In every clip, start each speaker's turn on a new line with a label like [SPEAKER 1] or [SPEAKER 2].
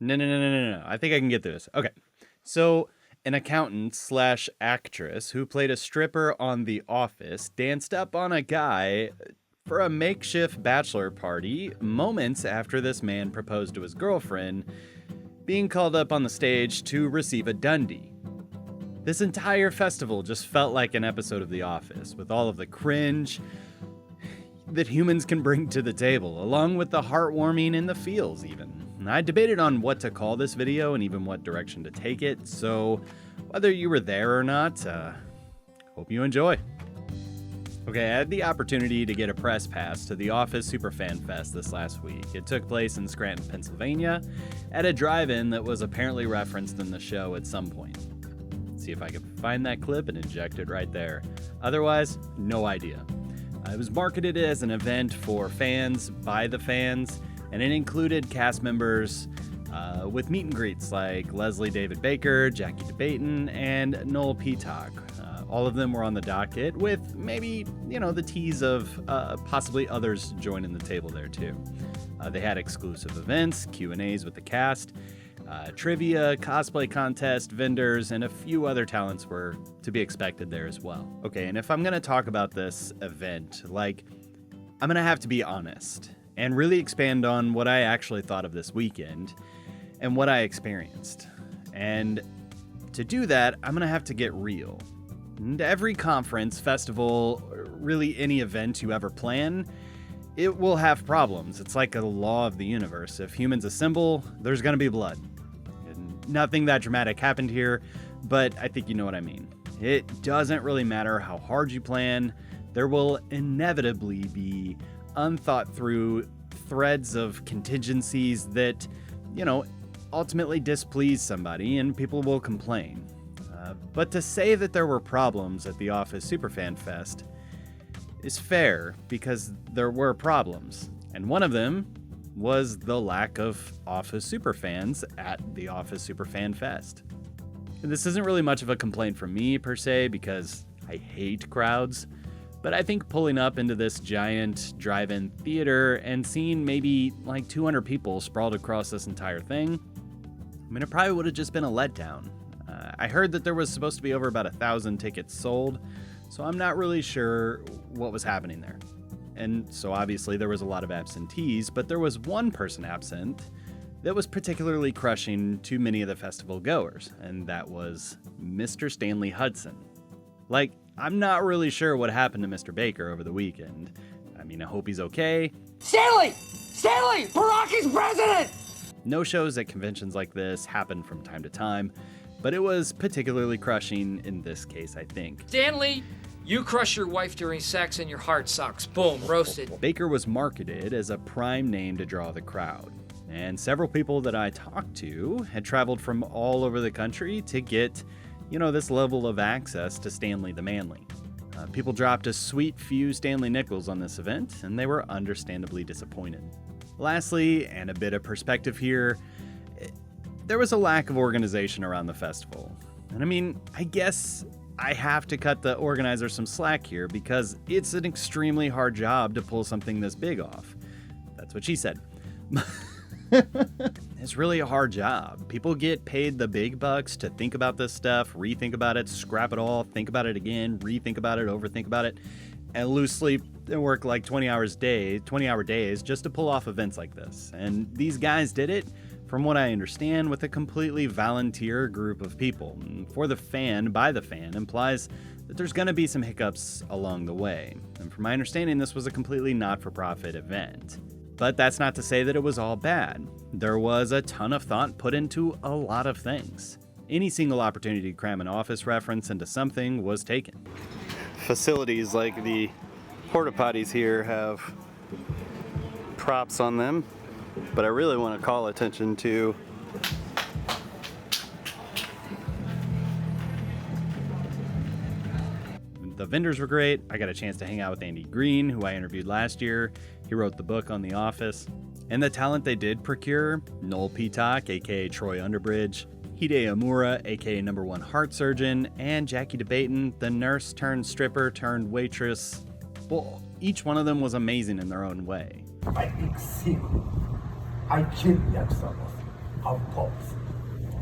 [SPEAKER 1] No. I think I can get through this. Okay. So, an accountant slash actress who played a stripper on The Office danced up on a guy for a makeshift bachelor party moments after this man proposed to his girlfriend, being called up on the stage to receive a Dundie. This entire festival just felt like an episode of The Office, with all of the cringe that humans can bring to the table, along with the heartwarming and the feels even. I debated on what to call this video and even what direction to take it, so whether you were there or not, hope you enjoy. Okay, I had the opportunity to get a press pass to the Office Superfan Fest this last week. It took place in Scranton, Pennsylvania, at a drive-in that was apparently referenced in the show at some point. Let's see if I can find that clip and inject it right there. Otherwise, no idea. It was marketed as an event for fans, by the fans, and it included cast members with meet and greets like Leslie David Baker, Jackie DeBaton, and Noel Peacock. All of them were on the docket with maybe, the tease of possibly others joining the table there too. They had exclusive events, Q&As with the cast, trivia, cosplay contest, vendors, and a few other talents were to be expected there as well. Okay, and if I'm going to talk about this event, I'm going to have to be honest and really expand on what I actually thought of this weekend and what I experienced. And to do that, I'm going to have to get real. And every conference, festival, really any event you ever plan, it will have problems. It's like a law of the universe. If humans assemble, there's going to be blood. And nothing that dramatic happened here, but I think you know what I mean. It doesn't really matter how hard you plan. There will inevitably be unthought through threads of contingencies that, ultimately displease somebody and people will complain. But to say that there were problems at the Office Superfan Fest is fair because there were problems. And one of them was the lack of Office Superfans at the Office Superfan Fest. And this isn't really much of a complaint from me per se because I hate crowds. But I think pulling up into this giant drive-in theater and seeing maybe 200 people sprawled across this entire thing, it probably would have just been a letdown. I heard that there was supposed to be over about 1,000 tickets sold, so I'm not really sure what was happening there. And so obviously there was a lot of absentees, but there was one person absent that was particularly crushing to many of the festival goers, and that was Mr. Stanley Hudson. I'm not really sure what happened to Mr. Baker over the weekend. I hope he's okay.
[SPEAKER 2] Stanley! Barack is president!
[SPEAKER 1] No shows at conventions like this happen from time to time, but it was particularly crushing in this case, I think.
[SPEAKER 2] Stanley, you crush your wife during sex and your heart sucks. Boom, roasted.
[SPEAKER 1] Baker was marketed as a prime name to draw the crowd, and several people that I talked to had traveled from all over the country to get this level of access to Stanley the Manly. People dropped a sweet few Stanley nickels on this event, and they were understandably disappointed. Lastly, and a bit of perspective here, there was a lack of organization around the festival. And I guess I have to cut the organizers some slack here because it's an extremely hard job to pull something this big off. That's what she said. It's really a hard job. People get paid the big bucks to think about this stuff, rethink about it, scrap it all, think about it again, rethink about it, overthink about it, and lose sleep and work 20-hour days just to pull off events like this. And these guys did it, from what I understand, with a completely volunteer group of people. For the fan, by the fan, implies that there's going to be some hiccups along the way. And from my understanding, this was a completely not-for-profit event. But that's not to say that it was all bad. There was a ton of thought put into a lot of things. Any single opportunity to cram an Office reference into something was taken. Facilities like the porta potties here have props on them, but I really want to call attention to the vendors were great. I got a chance to hang out with Andy Green, who I interviewed last year. He wrote the book on The Office. And the talent they did procure, Noel Peacock, aka Troy Underbridge, Hide Amura, aka number one heart surgeon, and Jackie DeBaton, the nurse turned stripper turned waitress. Well, each one of them was amazing in their own way.
[SPEAKER 3] I exceed. I kidnap someone. Of course.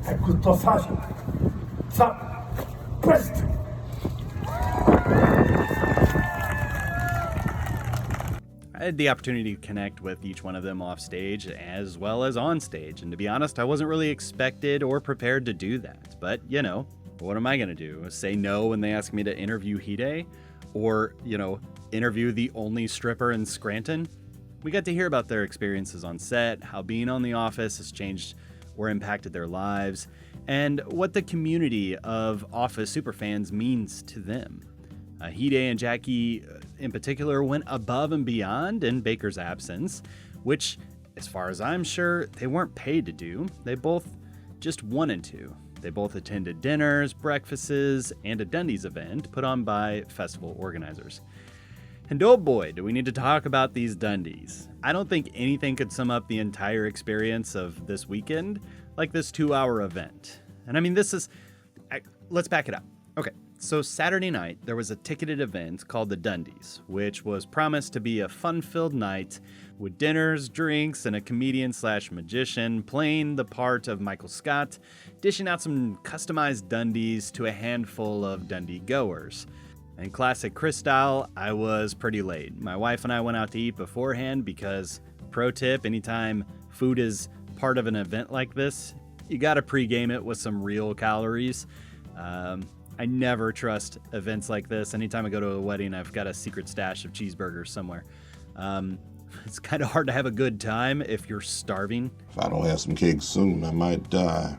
[SPEAKER 3] Ekutosashi. The best.
[SPEAKER 1] I had the opportunity to connect with each one of them off stage as well as on stage, and to be honest, I wasn't really expected or prepared to do that. But, what am I going to do? Say no when they ask me to interview Hide? Or, interview the only stripper in Scranton? We got to hear about their experiences on set, how being on The Office has changed or impacted their lives, and what the community of Office superfans means to them. Hide and Jackie, in particular, went above and beyond in Baker's absence, which, as far as I'm sure, they weren't paid to do. They both just wanted to. They both attended dinners, breakfasts, and a Dundies event put on by festival organizers. And oh boy, do we need to talk about these Dundies. I don't think anything could sum up the entire experience of this weekend like this 2-hour event. And I mean, let's back it up. Okay. So Saturday night, there was a ticketed event called the Dundies, which was promised to be a fun-filled night with dinners, drinks, and a comedian/magician playing the part of Michael Scott, dishing out some customized Dundies to a handful of Dundee goers. In classic Chris style, I was pretty late. My wife and I went out to eat beforehand because, pro tip, anytime food is part of an event like this, you gotta pregame it with some real calories. I never trust events like this. Anytime I go to a wedding, I've got a secret stash of cheeseburgers somewhere. It's kind of hard to have a good time if you're starving.
[SPEAKER 4] If I don't have some cake soon, I might die.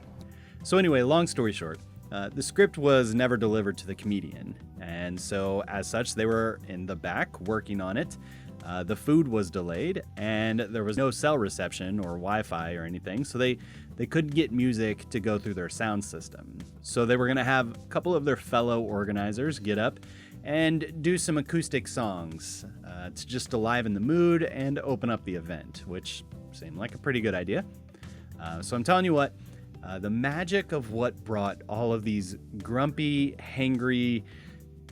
[SPEAKER 1] So anyway, long story short, the script was never delivered to the comedian. And so as such, they were in the back working on it. The food was delayed, and there was no cell reception or Wi-Fi or anything, so they couldn't get music to go through their sound system. So they were going to have a couple of their fellow organizers get up and do some acoustic songs to just liven the mood and open up the event, which seemed like a pretty good idea. So I'm telling you what, the magic of what brought all of these grumpy, hangry,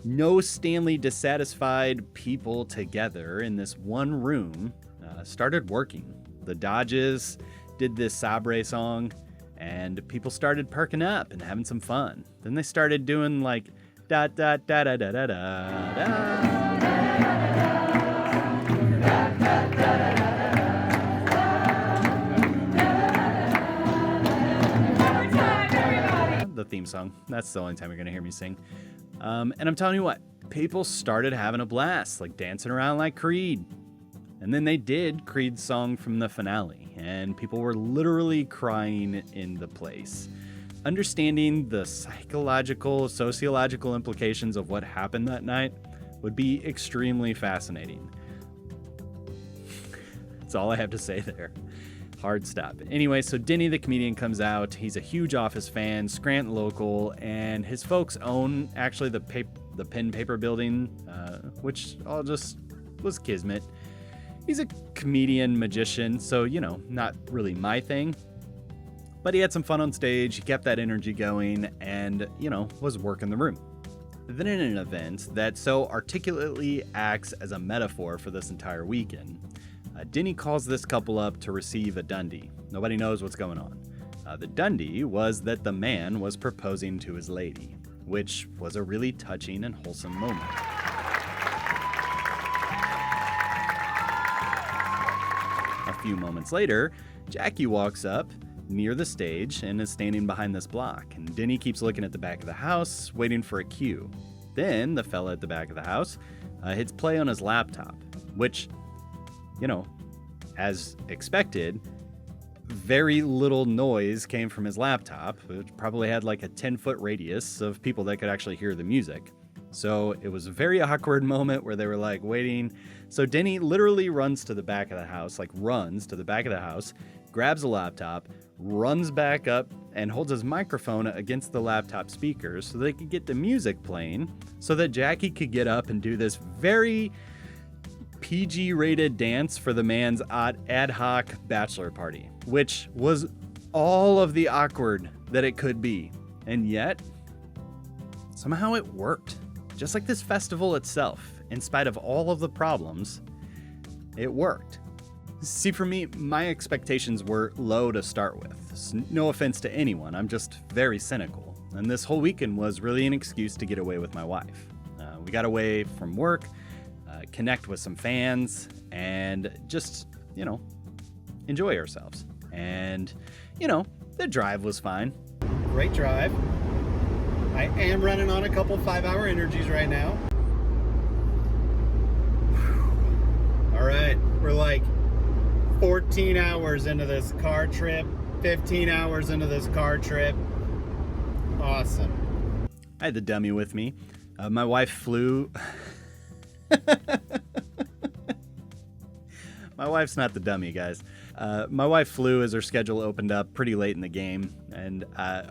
[SPEAKER 1] no Stanley dissatisfied people together in this one room started working. The Dodges did this Sabre song, and people started perking up and having some fun. Then they started doing like da da da da da da da da. The theme song. That's the only time you're gonna hear me sing. And I'm telling you what, people started having a blast, like dancing around like Creed. And then they did Creed's song from the finale, and people were literally crying in the place. Understanding the psychological, sociological implications of what happened that night would be extremely fascinating. That's all I have to say there. Hard stop. Anyway, so Denny the comedian comes out. He's a huge Office fan, Scranton local, and his folks own actually the Pen Paper building, which all just was kismet. He's a comedian, magician, so, not really my thing. But he had some fun on stage, he kept that energy going, and, was working the room. Then in an event that so articulately acts as a metaphor for this entire weekend, Denny calls this couple up to receive a Dundee. Nobody knows what's going on. The Dundee was that the man was proposing to his lady, which was a really touching and wholesome moment. A few moments later, Jackie walks up near the stage and is standing behind this block, and Denny keeps looking at the back of the house, waiting for a cue. Then the fella at the back of the house hits play on his laptop, which, as expected, very little noise came from his laptop, which probably had like a 10-foot radius of people that could actually hear the music. So it was a very awkward moment where they were like waiting. So Denny literally runs to the back of the house, grabs a laptop, runs back up, and holds his microphone against the laptop speakers so they could get the music playing so that Jackie could get up and do this very PG-rated dance for the man's ad hoc bachelor party, which was all of the awkward that it could be. And yet, somehow it worked. Just like this festival itself, in spite of all of the problems, it worked. See, for me, my expectations were low to start with. No offense to anyone, I'm just very cynical. And this whole weekend was really an excuse to get away with my wife. We got away from work, connect with some fans, and just, enjoy ourselves. And, the drive was fine.
[SPEAKER 5] Great drive. I am running on a couple 5-hour energies right now. All right, we're like 14 hours into this car trip, 15 hours into this car trip. Awesome.
[SPEAKER 1] I had the dummy with me. My wife flew. My wife's not the dummy, guys. My wife flew as her schedule opened up pretty late in the game, and I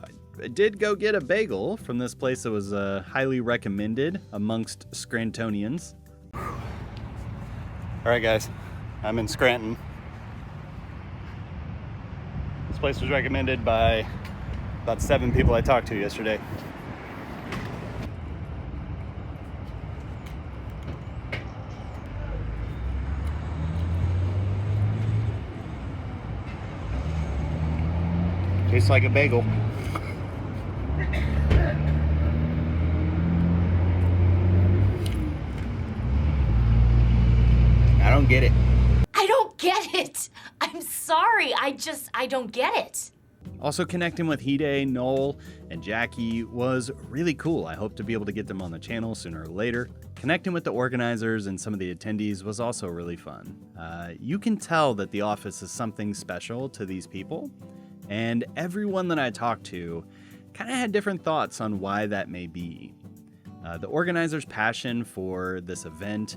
[SPEAKER 1] did go get a bagel from this place that was highly recommended amongst Scrantonians. All right, guys, I'm in Scranton. This place was recommended by about 7 people I talked to yesterday. Tastes like a bagel. I don't get it.
[SPEAKER 6] I don't get it. I'm sorry. I don't get it.
[SPEAKER 1] Also, connecting with Hide, Noel, and Jackie was really cool. I hope to be able to get them on the channel sooner or later. Connecting with the organizers and some of the attendees was also really fun. You can tell that the office is something special to these people, and everyone that I talked to kind of had different thoughts on why that may be. The organizers' passion for this event,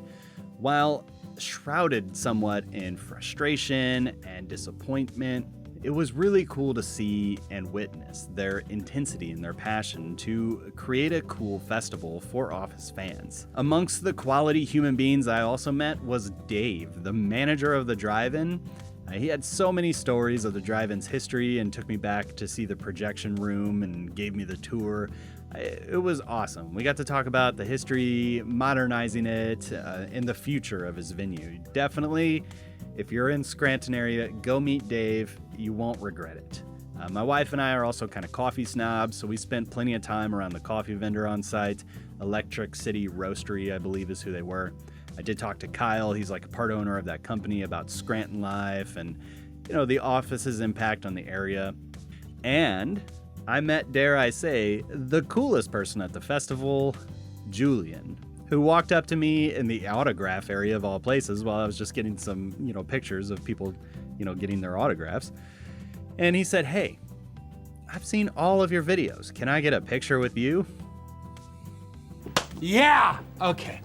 [SPEAKER 1] while shrouded somewhat in frustration and disappointment, it was really cool to see and witness their intensity and their passion to create a cool festival for Office fans. Amongst the quality human beings I also met was Dave, the manager of the drive-in. He had so many stories of the drive-in's history and took me back to see the projection room and gave me the tour. It was awesome. We got to talk about the history, modernizing it, and the future of his venue. Definitely, if you're in Scranton area, go meet Dave. You won't regret it. My wife and I are also kind of coffee snobs, so we spent plenty of time around the coffee vendor on site. Electric City Roastery, I believe is who they were. I did talk to Kyle. He's like a part owner of that company, about Scranton life and, the office's impact on the area. And I met, dare I say, the coolest person at the festival, Julian, who walked up to me in the autograph area of all places while I was just getting some, pictures of people, getting their autographs. And he said, "Hey, I've seen all of your videos. Can I get a picture with you?"
[SPEAKER 7] Yeah! Okay.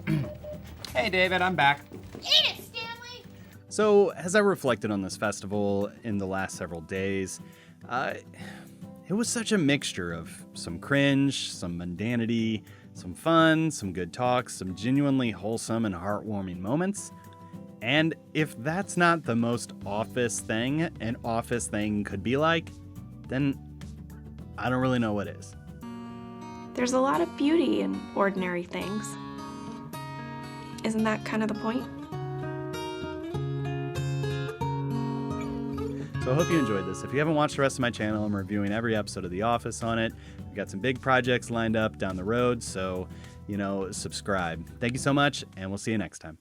[SPEAKER 7] Hey, David, I'm back.
[SPEAKER 6] Eat it, Stanley!
[SPEAKER 1] So, as I reflected on this festival in the last several days, it was such a mixture of some cringe, some mundanity, some fun, some good talks, some genuinely wholesome and heartwarming moments. And if that's not the most Office thing an Office thing could be like, then I don't really know what is.
[SPEAKER 8] There's a lot of beauty in ordinary things. Isn't that kind of the point?
[SPEAKER 1] So I hope you enjoyed this. If you haven't watched the rest of my channel, I'm reviewing every episode of The Office on it. We've got some big projects lined up down the road, so, subscribe. Thank you so much, and we'll see you next time.